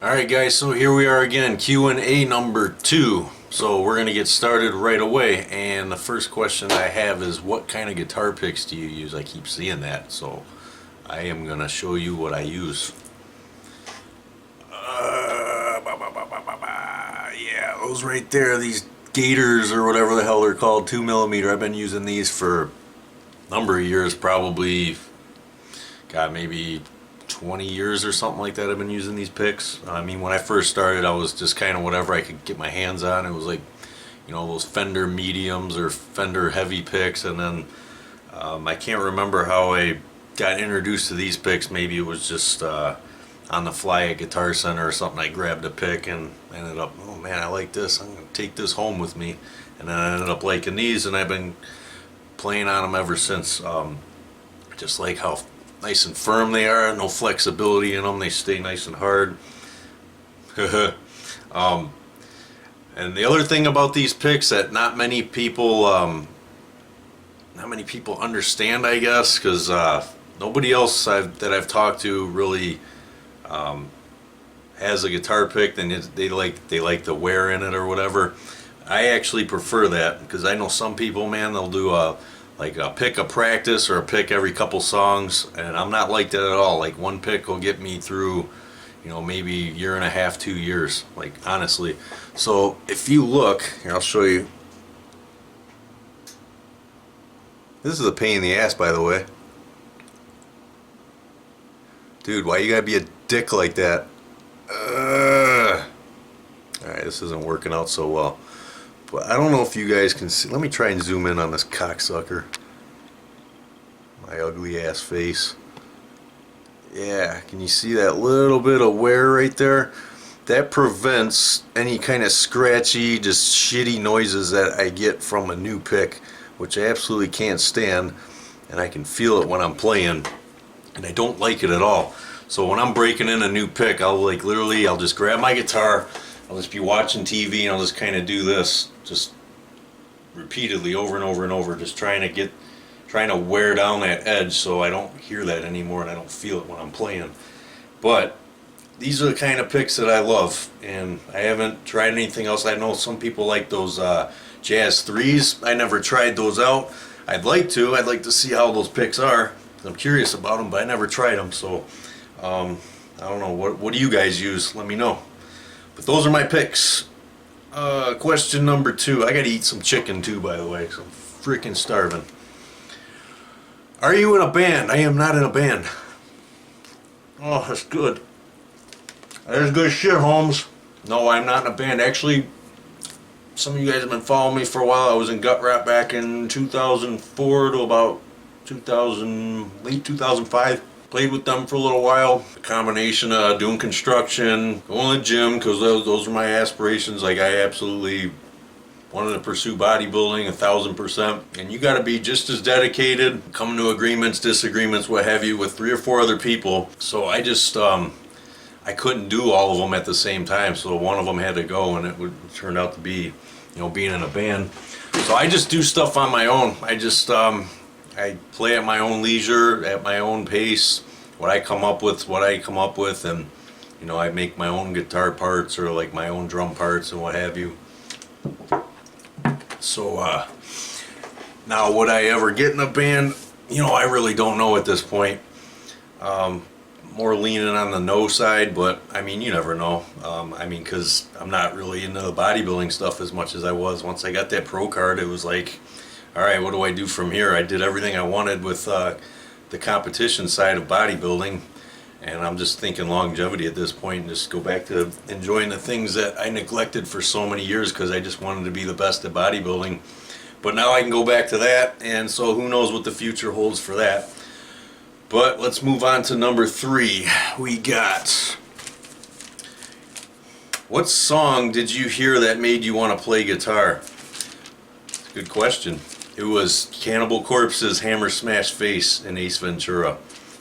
Alright guys, so here we are again, Q&A number 2. So we're going to get started right away, and the first question I have is, what kind of guitar picks do you use? I keep seeing that, so I am going to show you what I use. Yeah, those right there, these Gators or whatever the hell they're called, 2mm. I've been using these for a number of years, probably, God, maybe 20 years or something like that. I've been using these picks. I mean, when I first started, I was just kind of whatever I could get my hands on. It was like, you know, those Fender mediums or Fender heavy picks, and then I can't remember how I got introduced to these picks. Maybe it was just on the fly at Guitar Center or something. I grabbed a pick and ended up, oh man, I like this. I'm gonna take this home with me, and then I ended up liking these, and I've been playing on them ever since. Just like how nice and firm they are, no flexibility in them, they stay nice and hard. And the other thing about these picks that not many people understand, I guess, because nobody else that I've talked to really has a guitar pick, and they like the wear in it or whatever. I actually prefer that, because I know some people, man, they'll do like a pick a practice or a pick every couple songs, and I'm not like that at all. Like, one pick will get me through, you know, maybe a year and a half, 2 years, like, honestly. So if you look here, I'll show you. This is a pain in the ass, by the way, dude. Why you gotta be a dick like that? Alright, this isn't working out so well. But I don't know if you guys can see. Let me try and zoom in on this cocksucker. My ugly ass face. Yeah, can you see that little bit of wear right there? That prevents any kind of scratchy, just shitty noises that I get from a new pick, which I absolutely can't stand, and I can feel it when I'm playing, and I don't like it at all. So when I'm breaking in a new pick, I'll just grab my guitar, I'll just be watching TV, and I'll just kind of do this, just repeatedly over and over and over, just trying to wear down that edge so I don't hear that anymore and I don't feel it when I'm playing. But these are the kind of picks that I love, and I haven't tried anything else. I know some people like those Jazz 3s. I never tried those out. I'd like to see how those picks are. I'm curious about them, but I never tried them, so I don't know. What do you guys use? Let me know. But those are my picks. Question number 2. I gotta eat some chicken too, by the way, because I'm freaking starving. Are you in a band? I am not in a band. Oh, that's good. That's good shit, Holmes. No, I'm not in a band. Actually, some of you guys have been following me for a while. I was in Gut Rap back in 2004 to about late 2005. Played with them for a little while. A combination of doing construction, going to the gym, because those were my aspirations. Like, I absolutely wanted to pursue bodybuilding 1000%. And you got to be just as dedicated, coming to agreements, disagreements, what have you, with 3 or 4 other people. So I just, I couldn't do all of them at the same time. So one of them had to go, and it would turn out to be, you know, being in a band. So I just do stuff on my own. I play at my own leisure, at my own pace. What I come up with, and, you know, I make my own guitar parts or like my own drum parts and what have you. So now, would I ever get in a band? You know, I really don't know at this point. More leaning on the no side, but I mean, you never know. I mean, because I'm not really into the bodybuilding stuff as much as I was. Once I got that pro card, it was like, all right, what do I do from here? I did everything I wanted with the competition side of bodybuilding, and I'm just thinking longevity at this point, and just go back to enjoying the things that I neglected for so many years because I just wanted to be the best at bodybuilding. But now I can go back to that, and so who knows what the future holds for that. But let's move on to number 3. We got, what song did you hear that made you want to play guitar? Good question. It was Cannibal Corpse's Hammer Smash Face in Ace Ventura.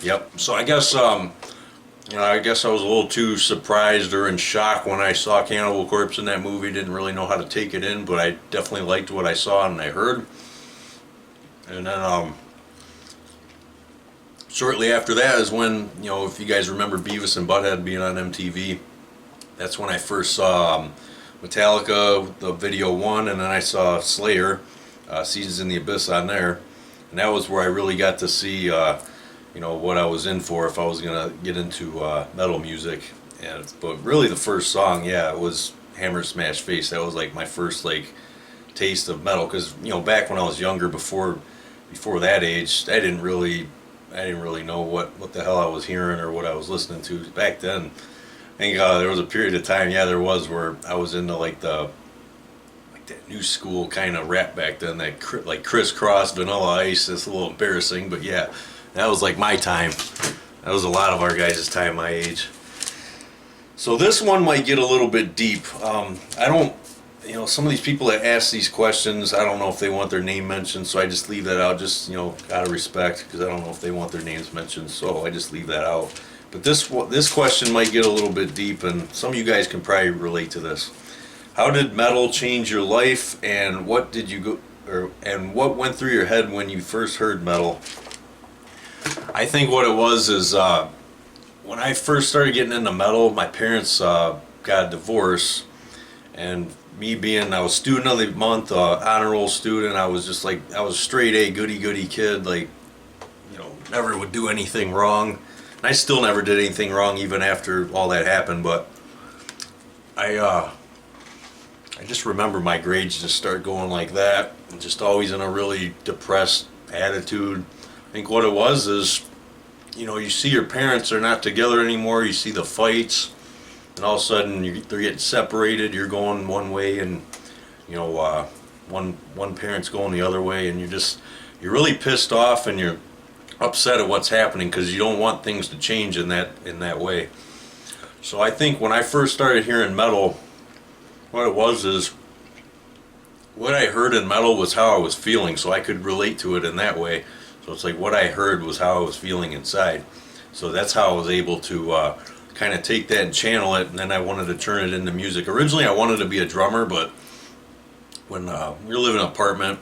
Yep. So I guess you know, I guess I was a little too surprised or in shock when I saw Cannibal Corpse in that movie. Didn't really know how to take it in, but I definitely liked what I saw and I heard. And then shortly after that is when, you know, if you guys remember Beavis and Butthead being on MTV, That's when I first saw Metallica, the video one, and then I saw Slayer, Seasons in the Abyss on there, and that was where I really got to see, what I was in for if I was gonna get into metal music. But really, the first song, yeah, it was Hammer Smash Face. That was like my first taste of metal, because back when I was younger, before that age, I didn't really know what the hell I was hearing or what I was listening to back then. I think there was a period of time, yeah, there was, where I was into that new school kind of rap back then, like Criss Cross, Vanilla Ice. That's a little embarrassing, but yeah, that was like my time. That was a lot of our guys' time, my age. So this one might get a little bit deep. I don't, some of these people that ask these questions, I don't know if they want their name mentioned, so I just leave that out, just, out of respect, because I don't know if they want their names mentioned, so I just leave that out. But this question might get a little bit deep, and some of you guys can probably relate to this. How did metal change your life, and what did you and what went through your head when you first heard metal? I think what it was is when I first started getting into metal, my parents got a divorce, and me being, I was student of the month, honor roll student. I was just I was a straight A, goody kid, never would do anything wrong. And I still never did anything wrong even after all that happened, but I just remember my grades just start going like that, and just always in a really depressed attitude. I think what it was is, you see your parents are not together anymore, you see the fights, and all of a sudden they're getting separated, you're going one way, and one parent's going the other way, and you're really pissed off, and you're upset at what's happening, because you don't want things to change in that way. So I think when I first started hearing metal, what it was is, what I heard in metal was how I was feeling, so I could relate to it in that way. So it's like what I heard was how I was feeling inside. So that's how I was able to kind of take that and channel it, and then I wanted to turn it into music. Originally I wanted to be a drummer, but when we live in an apartment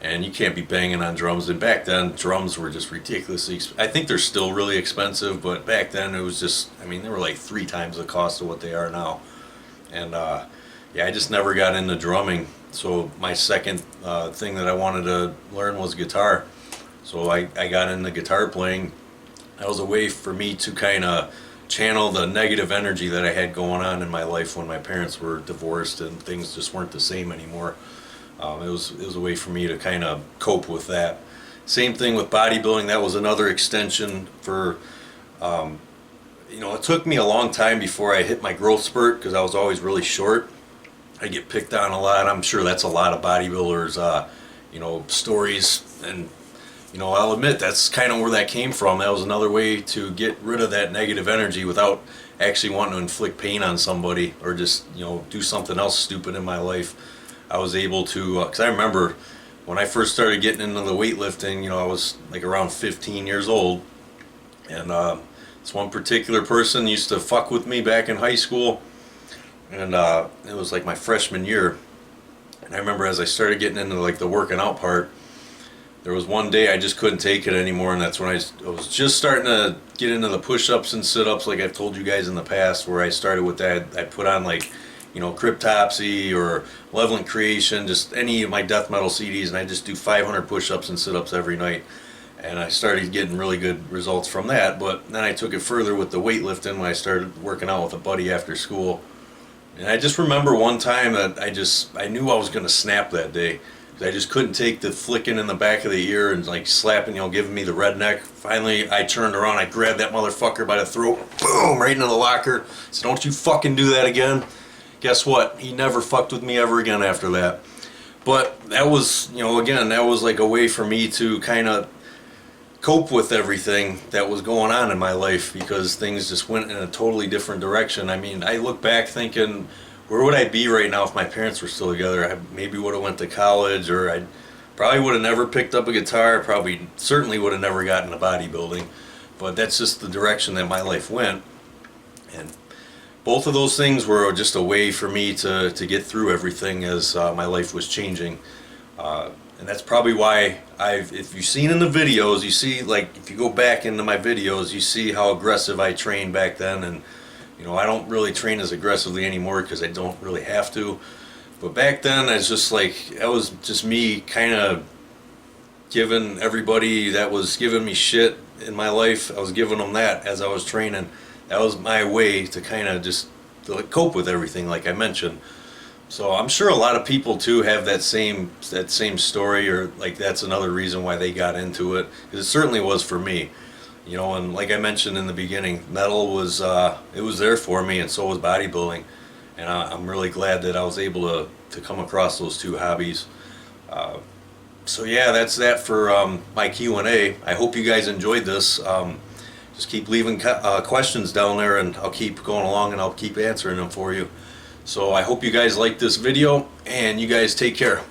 and you can't be banging on drums, and back then drums were just ridiculously I think they're still really expensive, but back then it was just, they were like 3 times the cost of what they are now. And yeah, I just never got into drumming. So my second thing that I wanted to learn was guitar. So I got into guitar playing. That was a way for me to kind of channel the negative energy that I had going on in my life when my parents were divorced and things just weren't the same anymore. It was a way for me to kind of cope with that. Same thing with bodybuilding. That was another extension for, it took me a long time before I hit my growth spurt, because I was always really short. I get picked on a lot. I'm sure that's a lot of bodybuilders, stories. And, I'll admit that's kind of where that came from. That was another way to get rid of that negative energy without actually wanting to inflict pain on somebody, or just, do something else stupid in my life. I was able to, because I remember when I first started getting into the weightlifting, I was like around 15 years old, and this one particular person used to fuck with me back in high school, and it was like my freshman year. And I remember as I started getting into the working out part, there was one day I just couldn't take it anymore, and that's when I was just starting to get into the push-ups and sit-ups, like I've told you guys in the past, where I started with that. I put on Cryptopsy or Leveling Creation, just any of my death metal CDs, and I just do 500 push-ups and sit-ups every night. And I started getting really good results from that. But then I took it further with the weightlifting when I started working out with a buddy after school. And I just remember one time that I knew I was going to snap that day. I just couldn't take the flicking in the back of the ear and slapping, giving me the redneck. Finally, I turned around, I grabbed that motherfucker by the throat, boom, right into the locker. Said, "Don't you fucking do that again." Guess what? He never fucked with me ever again after that. But that was, again, that was like a way for me to kind of cope with everything that was going on in my life, because things just went in a totally different direction. I look back thinking, where would I be right now if my parents were still together? I maybe would have went to college, or I probably would have never picked up a guitar. Certainly would have never gotten into bodybuilding. But that's just the direction that my life went. And both of those things were just a way for me to get through everything as my life was changing. And that's probably why if you've seen in the videos, you see, if you go back into my videos, you see how aggressive I trained back then, and You know, I don't really train as aggressively anymore because I don't really have to. But back then, I was just like, that was just me kind of giving everybody that was giving me shit in my life, I was giving them that as I was training. That was my way to kind of just to cope with everything, like I mentioned. So I'm sure a lot of people too have that same story, or like that's another reason why they got into it. 'Cause it certainly was for me, you know. And like I mentioned in the beginning, metal was it was there for me, and so was bodybuilding. And I'm really glad that I was able to come across those two hobbies. So yeah, that's that for my Q&A. I hope you guys enjoyed this. Just keep leaving questions down there, and I'll keep going along and I'll keep answering them for you. So I hope you guys like this video, and you guys take care.